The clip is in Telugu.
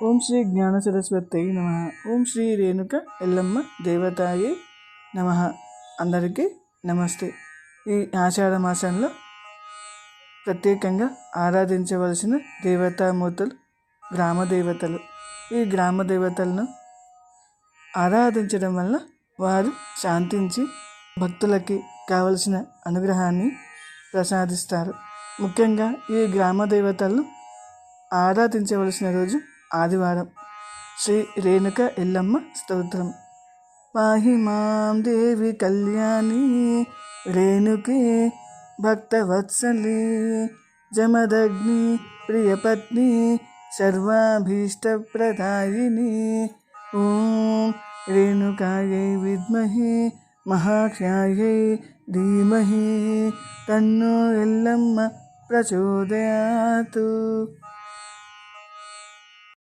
ఓం శ్రీ జ్ఞాన సరస్వతి నమ. ఓం శ్రీ రేణుక ఎల్లమ్మ దేవతాయే నమ. అందరికీ నమస్తే. ఈ ఆషాఢ మాసంలో ప్రత్యేకంగా ఆరాధించవలసిన దేవతామూర్తులు గ్రామ దేవతలు. ఈ గ్రామ దేవతలను ఆరాధించడం వల్ల వారు శాంతించి భక్తులకి కావలసిన అనుగ్రహాన్ని ప్రసాదిస్తారు. ముఖ్యంగా ఈ గ్రామ దేవతలను ఆరాధించవలసిన రోజు ఆదివారం. శ్రీ రేణుక ఎల్లమ్మ స్తోత్రం. పాహి మాం దేవి కళ్యాణి రేణుకే భక్తవత్సలే జమదగ్ని ప్రియపత్ని సర్వాభీష్టప్రదాయిని. ఓం రేణుకాయై విద్మహే మహాఖ్యాయై ధీమహి తన్నో ఎల్లమ్మ ప్రచోదయాతు.